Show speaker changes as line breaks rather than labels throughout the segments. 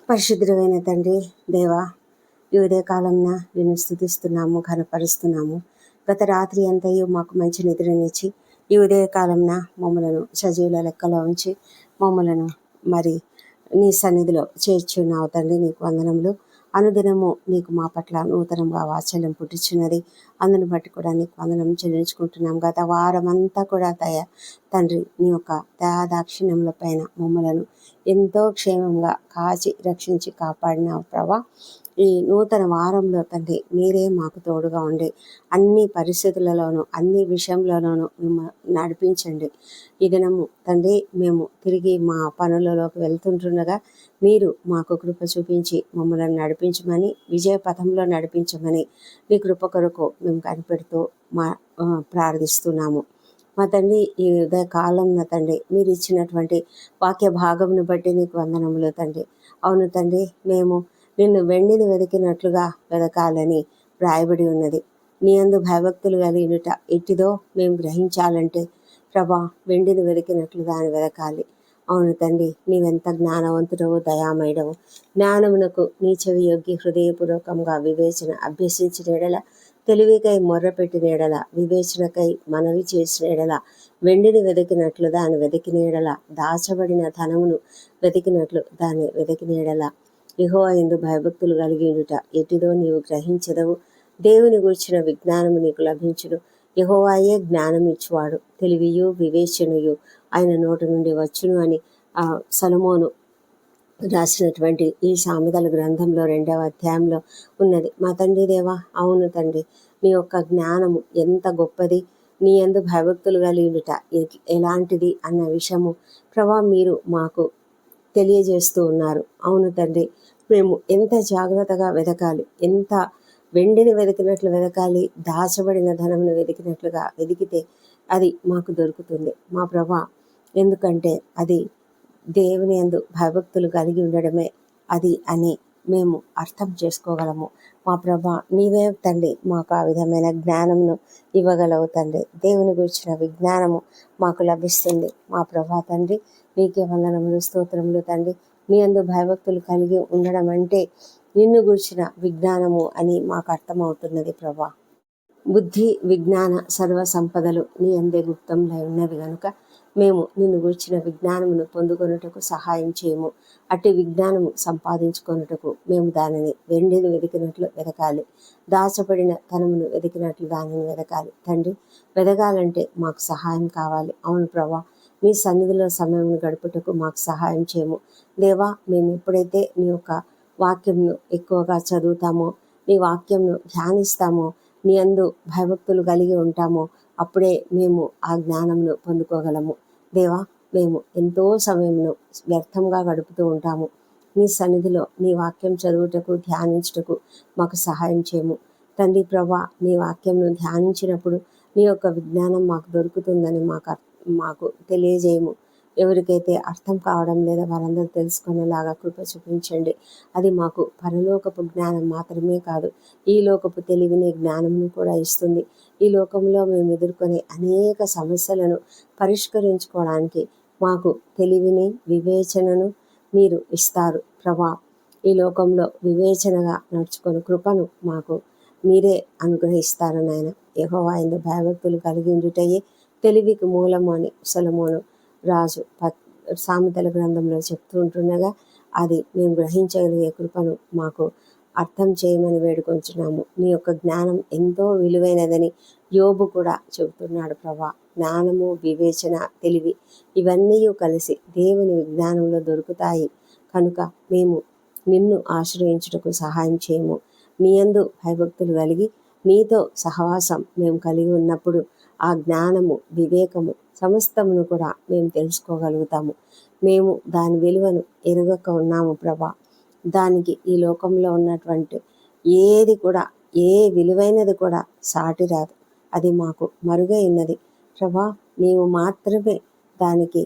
పరిశుద్ధుడైన తండ్రి దేవా, ఈ ఉదయకాలంన నిన్ను స్తుతిస్తున్నాము, ఘనపరుస్తున్నాము. గత రాత్రి అంతయు మాకు మంచి నిద్రనిచ్చి ఈ ఉదయకాలంన మమ్మలను సజీవుల లెక్కలో ఉంచి మమ్మలను మరి నీ సన్నిధిలో చేర్చున్నావు తండ్రి. నీకు వందనములు. అనుదినము నీకు మా పట్ల నూతనంగా వాత్సల్యం పుట్టించున్నది. అందుని బట్టి కూడా నీకు వందనం చెల్లించుకుంటున్నాం. గత వారం అంతా కూడా తండ్రి నీ యొక్క దయాదాక్షిణ్యముల పైన మమ్మలను ఎంతో క్షేమంగా కాచి రక్షించి కాపాడినావు ప్రభా. ఈ నూతన వారంలో తండ్రి మీరే మాకు తోడుగా ఉండి అన్ని పరిస్థితులలోనూ అన్ని విషయంలోనూ నడిపించండి. ఈ దినము తండ్రి మేము తిరిగి మా పనులలోకి వెళ్తుంటుండగా మీరు మాకు కృప చూపించి మమ్మల్ని నడిపించమని, విజయ పథంలో నడిపించమని నీ కృప కొరకు మేము కనిపెడుతూ ప్రార్థిస్తున్నాము. మా తండ్రి ఈ ఉదయ కాలం నా తండ్రి మీరు ఇచ్చినటువంటి వాక్య భాగమును బట్టి నీకు వందనములు తండ్రి. అవును తండ్రి, మేము నిన్ను వెండిని వెతికినట్లుగా వెతకాలని వ్రాయబడి ఉన్నది. నీ యందు భయభక్తులు కలిగినట ఎట్టిదో మేము గ్రహించాలంటే ప్రభా వెండిని వెతికినట్లుగా అని వెతకాలి. అవును తండ్రి, నీవెంత జ్ఞానవంతుడవు, దయామయుడవు. జ్ఞానమునకు నీ చెవి యొగ్గి హృదయపూర్వకంగా వివేచన అభ్యసించిన ఎడల, తెలివికై మొర్రపెట్టిన ఎడల, వివేచనకై మనవి చేసిన ఎడల, వెండిని వెతికినట్లు దాన్ని వెతికిన ఎడల, దాచబడిన ధనమును వెతికినట్లు దాన్ని వెతికిన ఎడల, యెహోవా యందు భయభక్తులు కలిగియుండుట ఎట్టిదో నీవు గ్రహించెదవు. దేవుని గూర్చిన విజ్ఞానము నీకు లభించును. యెహోవాయే జ్ఞానం ఇచ్చువాడు, తెలివియు వివేచనయు ఆయన నోటి నుండి వచ్చును అని సొలొమోను రాసినటువంటి ఈ సామెతల గ్రంథంలో 2వ అధ్యాయంలో ఉన్నది. మా తండ్రి దేవా, అవును తండ్రి, నీ యొక్క జ్ఞానము ఎంత గొప్పది, నీ యందు భయభక్తులు కలిగియుండుట ఎలాంటిది అన్న విషయము ప్రభా మీరు మాకు తెలియజేస్తూ ఉన్నారు. అవును తండ్రి, మేము ఎంత జాగ్రత్తగా వెతకాలి, ఎంత వెండిని వెతికినట్లు వెతకాలి, దాచబడిన ధనమును వెతికినట్లుగా వెతికితే అది మాకు దొరుకుతుంది మా ప్రభా. ఎందుకంటే అది దేవుని యందు భయభక్తులు కలిగి ఉండడమే అది అని మేము అర్థం చేసుకోగలము. మా ప్రభా నీవే తండ్రి మాకు ఆ విధమైన జ్ఞానమును ఇవ్వగలవు తండ్రి. దేవుని గురించిన విజ్ఞానము మాకు లభిస్తుంది మా ప్రభా తండ్రి. నీకే వందనములు, స్తోత్రములు తండ్రి. నీ యందు భయభక్తులు కలిగి ఉండడం అంటే నిన్ను గురించిన విజ్ఞానము అని మాకు అర్థమవుతున్నది ప్రభా. బుద్ధి విజ్ఞాన సర్వ సంపదలు నీ అందే గుప్తంలో ఉన్నవి కనుక మేము నిన్ను గురించిన విజ్ఞానమును పొందుకొనుటకు సహాయం చేయము. అట్టి విజ్ఞానము సంపాదించుకొనుటకు మేము దానిని వెండిని వెతికినట్లు వెతకాలి, దాచబడిన ధనమును వెతికినట్లు దానిని వెతకాలి తండ్రి. వెతకాలంటే మాకు సహాయం కావాలి. అవును ప్రభా, నీ సన్నిధిలో సమయం గడుపుటకు మాకు సహాయం చేయము దేవా. మేము ఎప్పుడైతే నీ యొక్క వాక్యంను ఎక్కువగా చదువుతామో, నీ వాక్యంను ధ్యానిస్తామో, నీ యందు భయభక్తులు కలిగి ఉంటామో అప్పుడే మేము ఆ జ్ఞానంను పొందుకోగలము దేవా. మేము ఎంతో సమయంను వ్యర్థంగా గడుపుతూ ఉంటాము. నీ సన్నిధిలో నీ వాక్యం చదువుటకు, ధ్యానించుటకు మాకు సహాయం చేయము తండ్రి ప్రభా. నీ వాక్యంను ధ్యానించినప్పుడు నీ యొక్క విజ్ఞానం మాకు దొరుకుతుందని మాకు తెలియజేయము. ఎవరికైతే అర్థం కావడం లేదా వారందరూ తెలుసుకునేలాగా కృప చూపించండి. అది మాకు పరలోకపు జ్ఞానం మాత్రమే కాదు, ఈ లోకపు తెలివిని జ్ఞానమును కూడా ఇస్తుంది. ఈ లోకంలో మేము ఎదుర్కొనే అనేక సమస్యలను పరిష్కరించుకోవడానికి మాకు తెలివిని, వివేచనను మీరు ఇస్తారు ప్రభా. ఈ లోకంలో వివేచనగా నడుచుకొని కృపను మాకు మీరే అనుగ్రహిస్తారు నాయన. యెహోవా యందు భయభక్తులు కలిగి ఉండుటయే తెలివికి మూలము అని సొలొమోను రాజు సామెతల గ్రంథంలో చెప్తూ ఉంటుండగా అది మేము గ్రహించగలిగే కృపను మాకు అర్థం చేయమని వేడుకొంచున్నాము. నీ యొక్క జ్ఞానం ఎంతో విలువైనదని యోబు కూడా చెబుతున్నాడు ప్రభా. జ్ఞానము, వివేచన, తెలివి ఇవన్నీ కలిసి దేవుని విజ్ఞానంలో దొరుకుతాయి కనుక మేము నిన్ను ఆశ్రయించుటకు సహాయం చేయము. నీ యందు భయభక్తులు కలిగి నీతో సహవాసం మేము కలిగి ఉన్నప్పుడు ఆ జ్ఞానము, వివేకము సమస్తమును కూడా మేము తెలుసుకోగలుగుతాము. మేము దాని విలువను ఎరుగక ఉన్నాము ప్రభా. దానికి ఈ లోకంలో ఉన్నటువంటి ఏది కూడా, ఏ విలువైనది కూడా సాటి రాదు. అది మాకు మరుగై ఉన్నది ప్రభా. నీవు మాత్రమే దానికి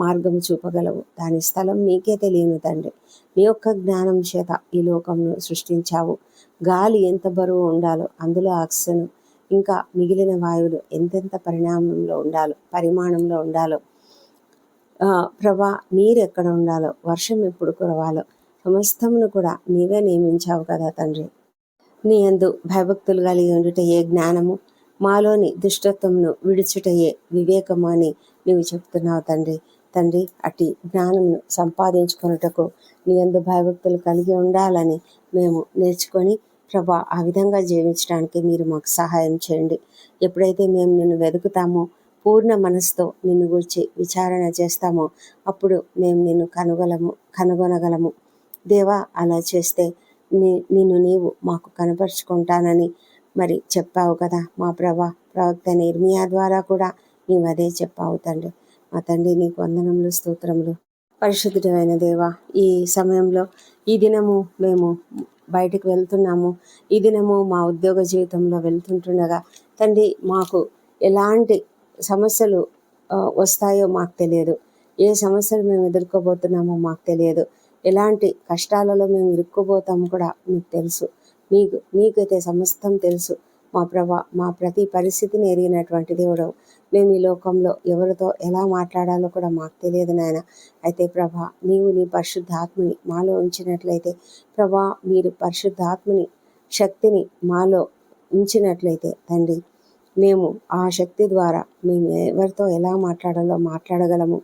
మార్గం చూపగలవు. దాని స్థలం నీకే తెలియను తండ్రి. నీ యొక్క జ్ఞానం చేత ఈ లోకంను సృష్టించావు. గాలి ఎంత బరువు ఉండాలో, అందులో ఆక్సిజన్ ఇంకా మిగిలిన వాయువులు ఎంతెంత పరిమాణంలో ఉండాలో ప్రభా, నీరు ఎక్కడ ఉండాలో, వర్షం ఎప్పుడు కురవాలో, సమస్తమును కూడా నీవే నియమించావు కదా తండ్రి. నీ యందు భయభక్తులు కలిగి ఉండుటయే జ్ఞానము, మాలోని దుష్టత్వమును విడుచుటయే వివేకము అని నీవు చెప్తున్నావు తండ్రి. తండ్రి, అట్టి జ్ఞానమును సంపాదించుకొనుటకు నీ యందు భయభక్తులు కలిగి ఉండాలని మేము నేర్చుకొని ప్రభా ఆ విధంగా జీవించడానికి మీరు మాకు సహాయం చేయండి. ఎప్పుడైతే మేము నిన్ను వెతుకుతామో, పూర్ణ మనసుతో నిన్ను గురించి విచారణ చేస్తామో, అప్పుడు మేము నిన్ను కనుగొనగలము. దేవా, అలా చేస్తే నిన్ను నీవు మాకు కనపరుచుకుంటానని మరి చెప్పావు కదా మా ప్రవక్త ఇర్మియా ద్వారా కూడా నీవు అదే చెప్పావు తండ్రి. మా తండ్రి, నీకు వందనములు, స్తోత్రములు. పరిశుద్ధుడైన దేవా, ఈ సమయంలో ఈ దినము మేము బయటకు వెళ్తున్నాము. ఈ దినము మా ఉద్యోగ జీవితంలో వెళ్తుంటుండగా తండ్రి, మాకు ఎలాంటి సమస్యలు వస్తాయో మాకు తెలియదు. ఏ సమస్యలు మేము ఎదుర్కోబోతున్నామో మాకు తెలియదు. ఎలాంటి కష్టాలలో మేము ఇరుక్కుపోతాము కూడా మీకు తెలుసు. మీకైతే సమస్తం తెలుసు మా ప్రభా. మా ప్రతి పరిస్థితిని ఎరిగినటువంటి దేవుడు. మేము ఈ లోకంలో ఎవరితో ఎలా మాట్లాడాలో కూడా మాకు తెలియదు నాయన. అయితే ప్రభా, నీవు నీ పరిశుద్ధాత్మని మాలో ఉంచినట్లయితే, ప్రభా, మీరు పరిశుద్ధాత్మని శక్తిని మాలో ఉంచినట్లయితే తండ్రి, మేము ఆ శక్తి ద్వారా మేము ఎవరితో ఎలా మాట్లాడాలో మాట్లాడగలము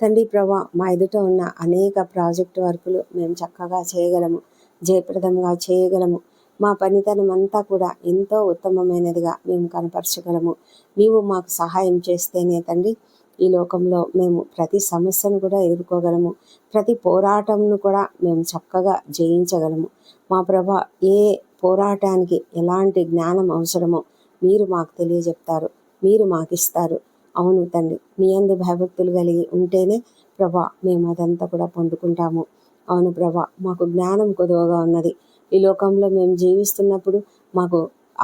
తండ్రి. ప్రభా, మా ఎదుట ఉన్న అనేక ప్రాజెక్టు వర్కులు మేము చక్కగా చేయగలము, జయప్రదంగా చేయగలము. మా పనితనం అంతా కూడా ఎంతో ఉత్తమమైనదిగా మేము కనపరచగలము. నీవు మాకు సహాయం చేస్తేనే తండ్రి, ఈ లోకంలో మేము ప్రతి సమస్యను కూడా ఎదుర్కోగలము. ప్రతి పోరాటంను కూడా మేము చక్కగా జయించగలము. మా ప్రభా, ఏ పోరాటానికి ఎలాంటి జ్ఞానం అవసరమో మీరు మాకు తెలియజెప్తారు, మీరు మాకు ఇస్తారు. అవును తండ్రి, నీ యందు భయభక్తులు కలిగి ఉంటేనే ప్రభా మేము అదంతా కూడా పొందుకుంటాము. అవును ప్రభా, మాకు జ్ఞానం కొదువగా ఉన్నది. ఈ లోకంలో మేము జీవిస్తున్నప్పుడు మాకు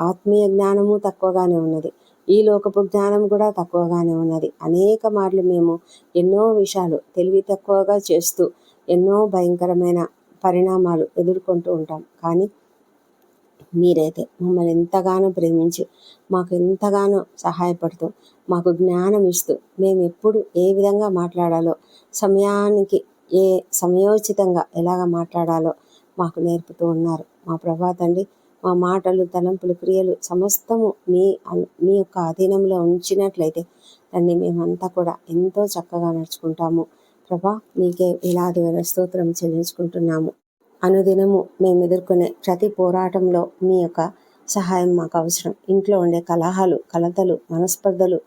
ఆత్మీయ జ్ఞానము తక్కువగానే ఉన్నది, ఈ లోకపు జ్ఞానం కూడా తక్కువగానే ఉన్నది. అనేక మార్లు మేము ఎన్నో విషయాలు తెలివి తక్కువగా చేస్తూ ఎన్నో భయంకరమైన పరిణామాలు ఎదుర్కొంటూ ఉంటాం. కానీ మీరైతే మమ్మల్ని ఎంతగానో ప్రేమించి మాకు ఎంతగానో సహాయపడుతూ మాకు జ్ఞానం ఇస్తూ మేము ఎప్పుడు ఏ విధంగా మాట్లాడాలో, సమయానికి సమయోచితంగా ఎలాగ మాట్లాడాలో మాకు నేర్పుతూ ఉన్నారు. మా ప్రభా తండ్రి, మా మాటలు, తలంపులు, క్రియలు సమస్తము నీ యొక్క అధీనంలో ఉంచినట్లయితే తండ్రి, మేమంతా కూడా ఎంతో చక్కగా నడుచుకుంటాము. ప్రభా, నీకే వేలాది వేల స్తోత్రం చెల్లించుకుంటున్నాము. అనుదినము మేము ఎదుర్కొనే ప్రతి పోరాటంలో మీ యొక్క సహాయం మాకు అవసరం. ఇంట్లో ఉండే కలహాలు, కలతలు, మనస్పర్ధలు,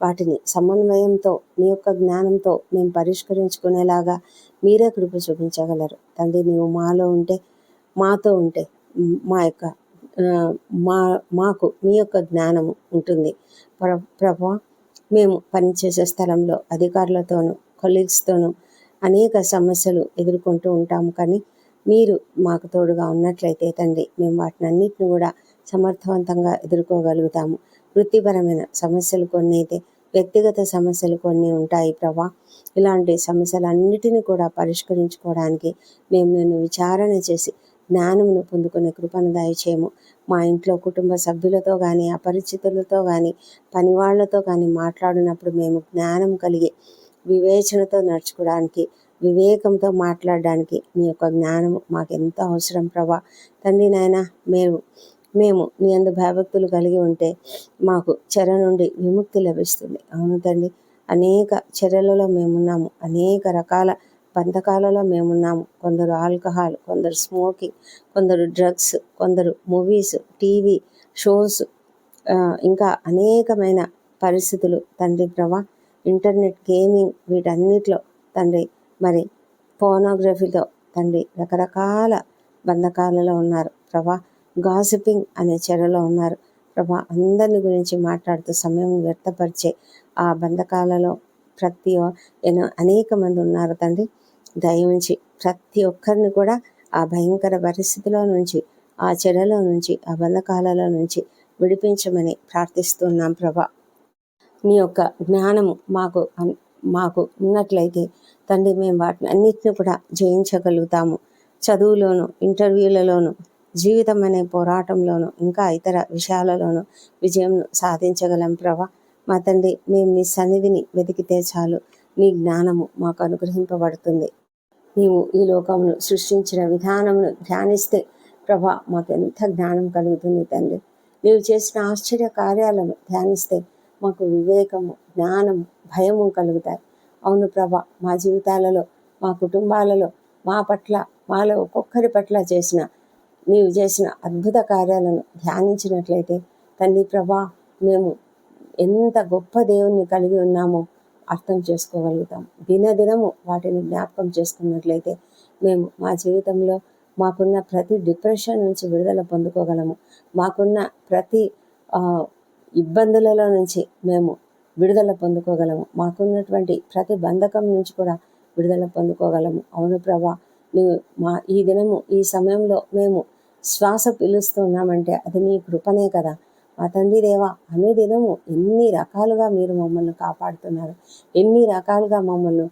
వాటిని సమన్వయంతో నీ యొక్క జ్ఞానంతో మేము పరిష్కరించుకునేలాగా మీరే కృప చూపించగలరు తండ్రి. నీవు మాతో ఉంటే మాకు మీ యొక్క జ్ఞానము ఉంటుంది. ప్రభా, మేము పనిచేసే స్థలంలో అధికారులతోనూ కొలీగ్స్తోనూ అనేక సమస్యలు ఎదుర్కొంటూ ఉంటాము. కానీ మీరు మాకు తోడుగా ఉన్నట్లయితే తండ్రి, మేము వాటిని అన్నిటిని కూడా సమర్థవంతంగా ఎదుర్కోగలుగుతాము. వృత్తిపరమైన సమస్యలు కొన్ని అయితే, వ్యక్తిగత సమస్యలు కొన్ని ఉంటాయి ప్రభా. ఇలాంటి సమస్యలన్నిటిని కూడా పరిష్కరించుకోవడానికి మేము నిన్ను విచారణ చేసి జ్ఞానమును పొందుకునే కృపను దయచేయము. మా ఇంట్లో కుటుంబ సభ్యులతో కానీ, అపరిచితులతో కానీ, పనివాళ్లతో కానీ మాట్లాడినప్పుడు మేము జ్ఞానం కలిగి వివేచనతో నడుచుకోవడానికి, వివేకంతో మాట్లాడడానికి నీ యొక్క జ్ఞానము మాకు ఎంతో అవసరం ప్రభా. తండ్రి నాయన, మేము నీ యందు భయభక్తులు కలిగి ఉంటే మాకు చెర నుండి విముక్తి లభిస్తుంది. అవును తండ్రి, అనేక చెరలలో మేమున్నాము, అనేక రకాల బంధకాలలో మేమున్నాము. కొందరు ఆల్కహాల్, కొందరు స్మోకింగ్, కొందరు డ్రగ్స్, కొందరు మూవీస్, టీవీ షోస్, ఇంకా అనేకమైన పరిస్థితులు తండ్రి ప్రభా. ఇంటర్నెట్ గేమింగ్, వీటన్నిటిలో తండ్రి, మరి పోర్నోగ్రఫీతో తండ్రి రకరకాల బంధకాలలో ఉన్నారు ప్రభా. గాసిపింగ్ అనే చెరలో ఉన్నారు ప్రభా. అందరిని గురించి మాట్లాడుతూ సమయం వ్యర్థపరిచే ఆ బంధకాలలో అనేక మంది ఉన్నారు తండ్రి. దయవుంచి ప్రతి ఒక్కరిని కూడా ఆ భయంకర పరిస్థితిలో నుంచి, ఆ చెరలో నుంచి, ఆ బంధకాలలో నుంచి విడిపించమని ప్రార్థిస్తున్నాం ప్రభా. నీ యొక్క జ్ఞానము మాకు ఉన్నట్లయితే తండ్రి, మేము వాటిని అన్నిటిని కూడా జయించగలుగుతాము. చదువులోను, ఇంటర్వ్యూలలోను, జీవితం అనే పోరాటంలోను, ఇంకా ఇతర విషయాలలోనూ విజయం సాధించగలం ప్రభా. మా తండ్రి, మేము నీ సన్నిధిని వెతికితే చాలు, నీ జ్ఞానము మాకు అనుగ్రహింపబడుతుంది. నీవు ఈ లోకమును సృష్టించిన విధానమును ధ్యానిస్తే ప్రభా మాకు ఎంత జ్ఞానం కలుగుతుంది తండ్రి. నీవు చేసిన ఆశ్చర్య కార్యాలను ధ్యానిస్తే మాకు వివేకము, జ్ఞానము, భయము కలుగుతాయి. అవును ప్రభా, మా జీవితాలలో, మా కుటుంబాలలో, మా పట్ల, మాలో ఒక్కొక్కరి పట్ల నీవు చేసిన అద్భుత కార్యాలను ధ్యానించినట్లయితే తండ్రి ప్రభా, మేము ఎంత గొప్ప దేవుణ్ణి కలిగి ఉన్నామో అర్థం చేసుకోగలుగుతాం. దినదినము వాటిని జ్ఞాపకం చేసుకున్నట్లయితే మేము మా జీవితంలో మాకున్న ప్రతి డిప్రెషన్ నుంచి విడుదల పొందుకోగలము. మాకున్న ప్రతి ఇబ్బందులలో నుంచి మేము విడుదల పొందుకోగలము. మాకున్నటువంటి ప్రతి బంధకం నుంచి కూడా విడుదల పొందుకోగలము. అవును ప్రభా, నువ్వు ఈ దినము, ఈ సమయంలో మేము శ్వాస పీలుస్తున్నామంటే అది నీ కృపనే కదా. మా తండ్రి దేవా, అనుదినము ఎన్ని రకాలుగా మీరు మమ్మల్ని కాపాడుతున్నారు, ఎన్ని రకాలుగా మమ్మల్ని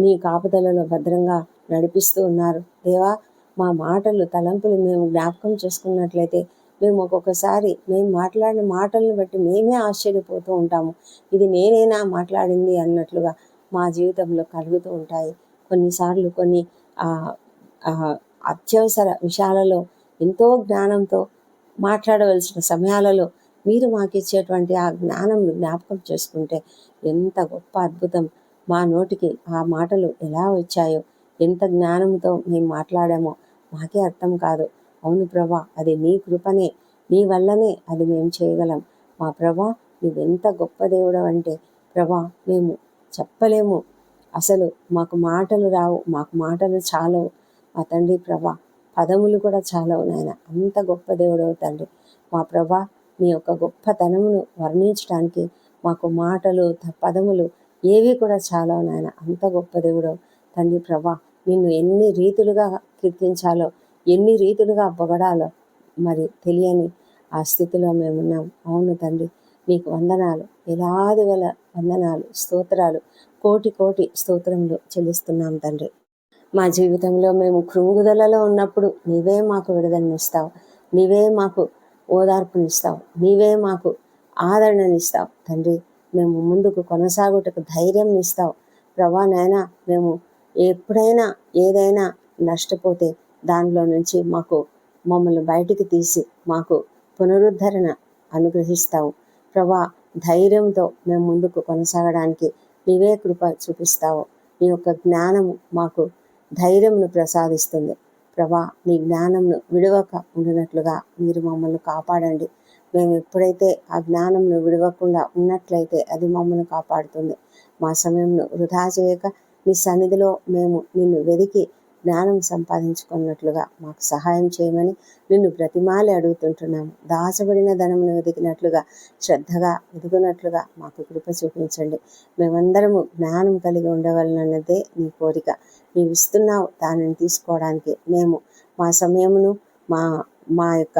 నీ కాపుదలలో భద్రంగా నడిపిస్తూ ఉన్నారు దేవా. మా మాటలు, తలంపులు మేము జ్ఞాపకం చేసుకున్నట్లయితే మేము ఒక్కొక్కసారి మేము మాట్లాడిన మాటలను బట్టి మేమే ఆశ్చర్యపోతూ ఉంటాము. ఇది నేనేనా మాట్లాడింది అన్నట్లుగా మా జీవితంలో కలుగుతూ ఉంటాయి. కొన్నిసార్లు కొన్ని అత్యవసర విషయాలలో ఎంతో జ్ఞానంతో మాట్లాడవలసిన సమయాలలో మీరు మాకు ఇచ్చేటువంటి ఆ జ్ఞానం జ్ఞాపకం చేసుకుంటే ఎంత గొప్ప అద్భుతం. మా నోటికి ఆ మాటలు ఎలా వచ్చాయో, ఎంత జ్ఞానంతో మేము మాట్లాడామో మాకే అర్థం కాదు. అవును ప్రభా, అది నీ కృపనే, నీ వల్లనే అది మేము చేయగలం. మా ప్రభా, నీవెంత గొప్ప దేవుడు అంటే ప్రభా, మేము చెప్పలేము. అసలు మాకు మాటలు రావు, మాకు మాటలు చాలవు మా తండ్రి ప్రభా. పదములు కూడా చాలవు నాయన, అంత గొప్ప దేవుడవు తండ్రి. మా ప్రభా, నీ యొక్క గొప్పతనమును వర్ణించడానికి మాకు మాటలు, పదములు ఏవి కూడా చాలవు నాయన, అంత గొప్ప దేవుడవు తండ్రి ప్రభా. నిన్ను ఎన్ని రీతులుగా కీర్తించాలో, ఎన్ని రీతులుగా పొగడాలో మరి తెలియని ఆ స్థితిలో మేమున్నాం. అవును తండ్రి, నీకు వందనాలు, వేలాది వేల వందనాలు, స్తోత్రాలు, కోటి కోటి స్తోత్రములు చెల్లిస్తున్నాం తండ్రి. మా జీవితంలో మేము కృంగుదలలో ఉన్నప్పుడు నీవే మాకు విడుదలనిస్తావు, నీవే మాకు ఓదార్పునిస్తావు, నీవే మాకు ఆదరణనిస్తావు తండ్రి. మేము ముందుకు కొనసాగుటకు ధైర్యం ఇస్తావు ప్రభా. నాయనా, మేము ఎప్పుడైనా ఏదైనా నష్టపోతే దానిలో నుంచి మమ్మల్ని బయటికి తీసి మాకు పునరుద్ధరణ అనుగ్రహిస్తావు ప్రభా. ధైర్యంతో మేము ముందుకు కొనసాగడానికి నీవే కృప చూపిస్తావు. నీ యొక్క జ్ఞానము మాకు ధైర్యంను ప్రసాదిస్తుంది ప్రభా. నీ జ్ఞానంను విడవక ఉండినట్లుగా మీరు మమ్మల్ని కాపాడండి. మేము ఎప్పుడైతే ఆ జ్ఞానంను విడవకుండా ఉన్నట్లయితే అది మమ్మల్ని కాపాడుతుంది. మా సమయంను వృధా చేయక నీ సన్నిధిలో మేము నిన్ను వెతికి జ్ఞానం సంపాదించుకున్నట్లుగా మాకు సహాయం చేయమని నిన్ను బ్రతిమాలి అడుగుతుంటున్నాము. దాచబడిన ధనమును వెతికినట్లుగా, శ్రద్ధగా వెతుకున్నట్లుగా మాకు కృప చూపించండి. మేమందరము జ్ఞానం కలిగి ఉండవలనన్నదే నీ కోరిక. నీవు ఇస్తున్నావు, దానిని తీసుకోవడానికి మేము మా సమయమును, మా మా యొక్క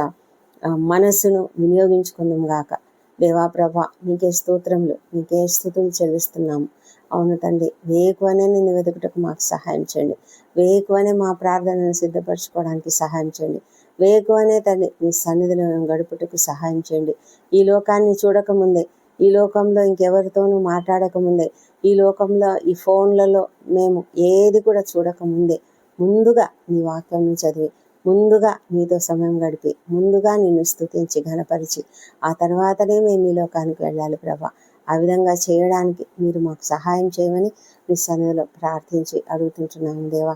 మనస్సును వినియోగించుకుందాం గాక. దేవాప్రభ, నీకే స్తోత్రములు, నీకే స్తుతులు చెల్లిస్తున్నాము. అవును తండ్రి, వేకువనే నిన్ను వెతుకుటకు మాకు సహాయం చేయండి. వేకువనే మా ప్రార్థనను సిద్ధపరచుకోవడానికి సహాయం చేయండి. వేకువనే తండ్రి నీ సన్నిధిలో మేము గడుపుటకు సహాయం చేయండి. ఈ లోకాన్ని చూడకముందే, ఈ లోకంలో ఇంకెవరితోనూ మాట్లాడకముందే, ఈ లోకంలో ఈ ఫోన్లలో మేము ఏది కూడా చూడకముందే ముందుగా నీ వాక్యం చదివి, ముందుగా నీతో సమయం గడిపి, ముందుగా నిన్ను స్తుతించి ఘనపరిచి ఆ తర్వాతనే మేము ఈ లోకానికి వెళ్ళాలి ప్రభా. ఆ విధంగా చేయడానికి మీరు మాకు సహాయం చేయమని నీ సన్నిధిలో ప్రార్థించి అడుగుతుంటున్నాము దేవా.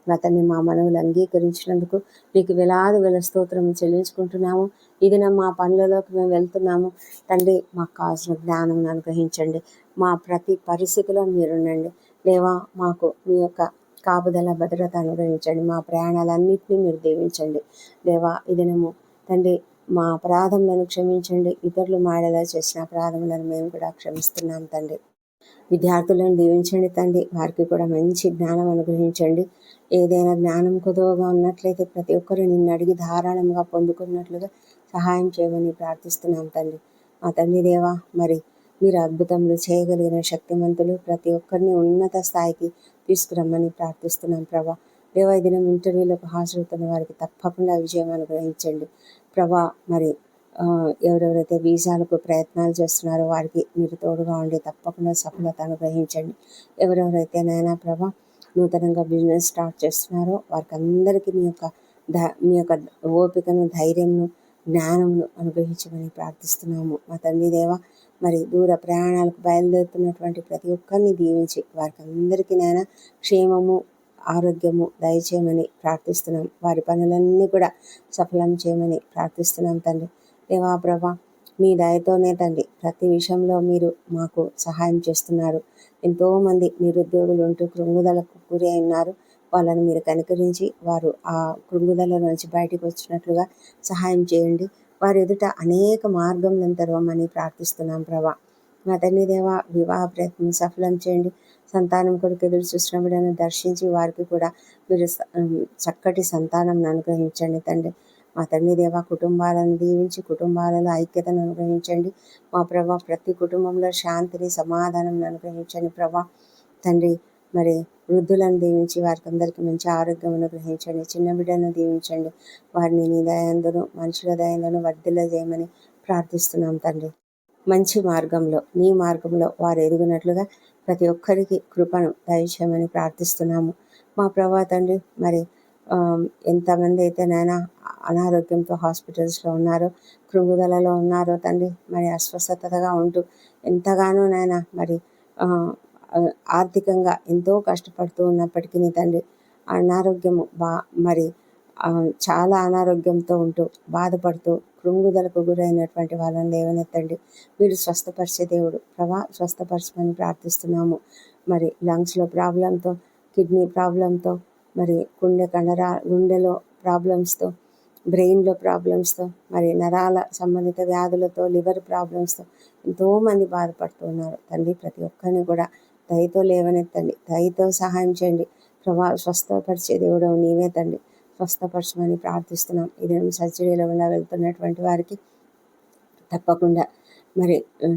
అతన్ని మా మనవులు అంగీకరించినందుకు నీకు వేలాది వేల స్తోత్రం చెల్లించుకుంటున్నాము. ఇది మా పనులలోకి మేము వెళ్తున్నాము తండ్రి. మాకు కావాల్సిన జ్ఞానం అనుగ్రహించండి. మా ప్రతి పరిస్థితిలో మీరుండండి దేవా. మాకు మీ యొక్క కాపుదల, భద్రత అనుగ్రహించండి. మా ప్రయాణాలన్నింటినీ మీరు దీవించండి దేవా. ఇదినము తండ్రి మా అపరాధములను క్షమించండి. ఇతరులు మాడేలా చేసిన అపరాధములను మేము కూడా క్షమిస్తున్నాం తండ్రి. విద్యార్థులను దీవించండి తండ్రి. వారికి కూడా మంచి జ్ఞానం అనుగ్రహించండి. ఏదైనా జ్ఞానం కొదువగా ఉన్నట్లయితే ప్రతి ఒక్కరు నిన్ను అడిగి ధారాళంగా పొందుకున్నట్లుగా సహాయం చేయమని ప్రార్థిస్తున్నాం తండ్రి. మా తండ్రి దేవా, మరి మీరు అద్భుతములు చేయగలిగిన శక్తిమంతులు, ప్రతి ఒక్కరిని ఉన్నత స్థాయికి తీసుకురమ్మని ప్రార్థిస్తున్నాం ప్రభా. దేవా, ఈ దినం ఇంటర్వ్యూలకు హాజరవుతున్న వారికి తప్పకుండా విజయం అనుగ్రహించండి ప్రభా. మరి ఎవరెవరైతే వీసాలకు ప్రయత్నాలు చేస్తున్నారో వారికి మీరు తోడుగా ఉండి తప్పకుండా సఫలత అనుగ్రహించండి. ఎవరెవరైతే నాయనా ప్రభా నూతనంగా బిజినెస్ స్టార్ట్ చేస్తున్నారో వారికి అందరికీ మీ యొక్క ఓపికను, ధైర్యంను, జ్ఞానమును అనుగ్రహించమని ప్రార్థిస్తున్నాము. మా తండ్రి దేవ, మరి దూర ప్రయాణాలకు బయలుదేరుతున్నటువంటి ప్రతి ఒక్కరిని దీవించి వారికి అందరికీ నాయన క్షేమము, ఆరోగ్యము దయచేయమని ప్రార్థిస్తున్నాం. వారి పనులన్నీ కూడా సఫలం చేయమని ప్రార్థిస్తున్నాం తండ్రి. దేవా ప్రభా, మీ దయతోనే తండ్రి ప్రతి విషయంలో మీరు మాకు సహాయం చేస్తున్నారు. ఎంతోమంది నిరుద్యోగులు ఉంటూ కృంగుదలకు గురి ఉన్నారు. వాళ్ళని మీరు కనికరించి వారు ఆ కృంగుదల నుంచి బయటకు వచ్చినట్లుగా సహాయం చేయండి. వారి ఎదుట అనేక మార్గంలను తెరవమని ప్రార్థిస్తున్నాం ప్రభా. మా తండ్రి దేవ, వివాహ ప్రయత్నం సఫలం చేయండి. సంతానం కొరకు ఎదురు చూసిన బిడ్డను దర్శించి వారికి కూడా మీరు చక్కటి సంతానం అనుగ్రహించండి తండ్రి. మా తండ్రి దేవ, కుటుంబాలను దీవించి కుటుంబాలలో ఐక్యతను అనుగ్రహించండి. మా ప్రభా, ప్రతి కుటుంబంలో శాంతిని, సమాధానం అనుగ్రహించండి ప్రభా. తండ్రి, మరి వృద్ధులను దీవించి వారికి అందరికీ మంచి ఆరోగ్యం అనుగ్రహించండి. చిన్న బిడ్డను దీవించండి. వారిని నీ దయందును, మనుషుల దయందును వర్ధిల్ల చేయమని ప్రార్థిస్తున్నాం తండ్రి. మంచి మార్గంలో, నీ మార్గంలో వారు ఎదుగునట్లుగా ప్రతి ఒక్కరికి కృపను దయచేయమని ప్రార్థిస్తున్నాము. మా ప్రభా తండ్రి, మరి ఎంతమంది అయితే నాయన అనారోగ్యంతో హాస్పిటల్స్లో ఉన్నారో, కృంగుదలలో ఉన్నారో తండ్రి, మరి అస్వస్థతగా ఉంటూ ఎంతగానో నాయన మరి ఆర్థికంగా ఎంతో కష్టపడుతూ ఉన్నప్పటికీ తండ్రి అనారోగ్యము మరి చాలా అనారోగ్యంతో ఉంటూ బాధపడుతూ కృంగుదలకు గురైనటువంటి వాళ్ళని లేవనెత్తండి. మీరు స్వస్థపరిచే దేవుడు ప్రభా, స్వస్థపరచమని ప్రార్థిస్తున్నాము. మరి లంగ్స్లో ప్రాబ్లంతో, కిడ్నీ ప్రాబ్లంతో, మరి గుండెలో ప్రాబ్లమ్స్తో, బ్రెయిన్లో ప్రాబ్లమ్స్తో, మరి నరాల సంబంధిత వ్యాధులతో, లివర్ ప్రాబ్లమ్స్తో ఎంతోమంది బాధపడుతూ ఉన్నారు తండ్రి. ప్రతి ఒక్కరిని కూడా దయతో లేవనెత్తండి, దయతో సహాయం చేయండి ప్రభా. స్వస్థపరిచే దేవుడు నీవే తండ్రి, స్వస్థపరచమని ప్రార్థిస్తున్నాం. ఇది సర్జరీలో వెళ్తున్నటువంటి వారికి తప్పకుండా మరి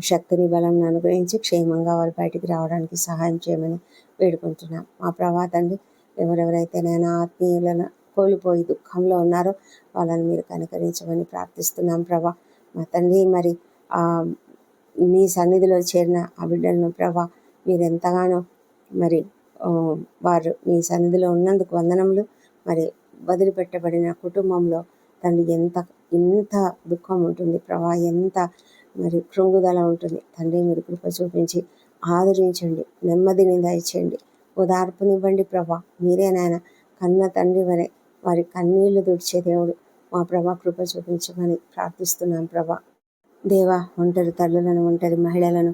శక్తిని, బలం అనుగ్రహించి క్షేమంగా వారు బయటికి రావడానికి సహాయం చేయమని వేడుకుంటున్నాం. మా ప్రభా తండ్రి, ఎవరెవరైతే నేను ఆత్మీయులను కోల్పోయి దుఃఖంలో ఉన్నారో వాళ్ళని మీరు కనికరించమని ప్రార్థిస్తున్నాం ప్రభా. మా తండ్రి, మరి నీ సన్నిధిలో చేరిన ఆ బిడ్డలను ప్రభా మీరు ఎంతగానో మరి వారు మీ సన్నిధిలో ఉన్నందుకు వందనములు. మరి వదిలిపెట్టబడిన కుటుంబంలో తండ్రి ఎంత దుఃఖం ఉంటుంది ప్రభా, ఎంత మరి కృంగుదల ఉంటుంది తండ్రి. మీరు కృప చూపించి ఆదరించండి, నెమ్మదిని దయచేయండి, ఓదార్పునివ్వండి ప్రభా. మీరే నాయన కన్న తండ్రి వరే వారి కన్నీళ్లు తుడిచే దేవుడు. మా ప్రభా, కృప చూపించమని ప్రార్థిస్తున్నాం ప్రభా. దేవా, ఒంటరి తల్లులను, ఒంటరి మహిళలను,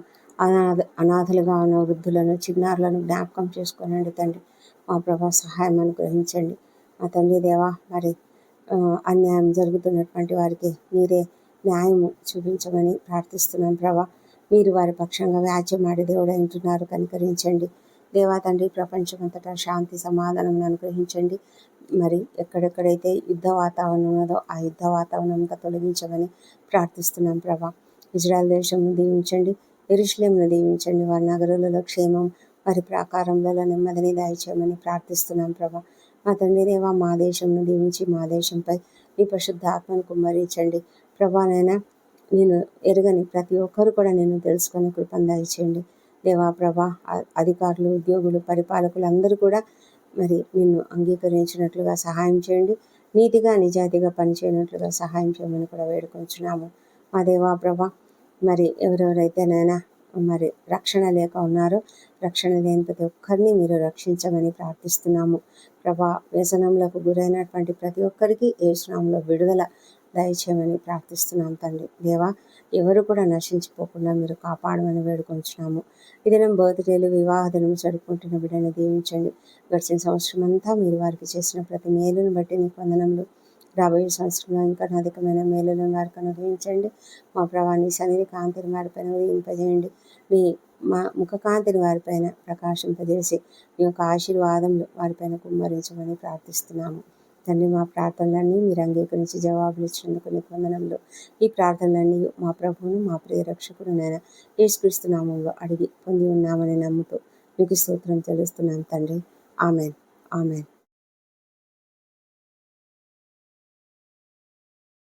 అనాథలుగా ఉన్న వృద్ధులను, చిన్నారులను జ్ఞాపకం చేసుకోనండి తండ్రి. మా ప్రభా, సహాయం అనుగ్రహించండి. మా తండ్రి దేవా, మరి అన్యాయం జరుగుతున్నటువంటి వారికి మీరే న్యాయము చూపించమని ప్రార్థిస్తున్నాం ప్రభా. మీరు వారి పక్షంగా వ్యాజ్యమాడి దేవుడు అంటున్నారు, కనికరించండి దేవా తండ్రి. ప్రపంచమంతటా శాంతి, సమాధానం అనుగ్రహించండి. మరి ఎక్కడెక్కడైతే యుద్ధ వాతావరణం ఉన్నదో ఆ యుద్ధ వాతావరణం అంతా తొలగించమని ప్రార్థిస్తున్నాం ప్రభా. ఇజ్రాయెల్ దేశంను దీవించండి, యెరూషలేమును దీవించండి. వారి నగరులలో క్షేమం, వారి ప్రాకారంలో నెమ్మదిని దయచేయమని ప్రార్థిస్తున్నాం ప్రభా. మా తండ్రి దేవా, మా దేశంను దీవించి మా దేశంపై మీ పరిశుద్ధ ఆత్మను కుమ్మరించండి ప్రభా. నైనా నేను ఎరగని ప్రతి ఒక్కరు కూడా నేను తెలుసుకొని కృపను దయచేయండి దేవా ప్రభా. అధికారులు, ఉద్యోగులు, పరిపాలకులు అందరూ కూడా మరి నిన్ను అంగీకరించినట్లుగా సహాయం చేయండి. నీతిగా, నిజాయితీగా పనిచేయనట్లుగా సహాయం చేయమని కూడా వేడుకొంచున్నాము మా దేవా ప్రభా. మరి ఎవరెవరైతే నైనా మరి రక్షణ లేక ఉన్నారో, రక్షణ లేని ప్రతి ఒక్కరిని మీరు రక్షించమని ప్రార్థిస్తున్నాము ప్రభా. వ్యసనంలకు గురైనటువంటి ప్రతి ఒక్కరికి యేసు నామములో విడుదల దయచేయమని ప్రార్థిస్తున్నాం తండ్రి దేవా. ఎవరు కూడా నశించిపోకుండా మీరు కాపాడమని వేడుకొంచున్నాము. ఈ దినం బర్త్డేలు, వివాహ దినం జరుపుకుంటున్న బిడ్డని దీవించండి. గడిచిన సంవత్సరం అంతా మీరు వారికి చేసిన ప్రతి మేలును బట్టి నీకు వందనములు. రాబోయే సంవత్సరంలో ఇంకా అధికమైన మేలులను వారికి అనుగ్రహించండి. మా ప్రభా, నీ సన్నిధి కాంతిని వారిపైన ఉదయింపజేయండి. నీ మా ముఖ కాంతిని వారిపైన ప్రకాశింపజేసి మీ యొక్క ఆశీర్వాదములు వారిపైన కుమ్మరించమని ప్రార్థిస్తున్నాము తండ్రి. మా ప్రార్థనలన్నీ మీరు అంగీకరించి జవాబులు ఇచ్చినందుకు నీకు వందనములు. ఈ ప్రార్థనలన్నీ మా ప్రభువును, మా ప్రియ రక్షకుడు నైనా యేసుక్రీస్తు నామములో అడిగి పొంది ఉన్నామని నమ్ముతూ మీకు స్తోత్రం తెలుస్తున్నాం తండ్రి. Amen, amen.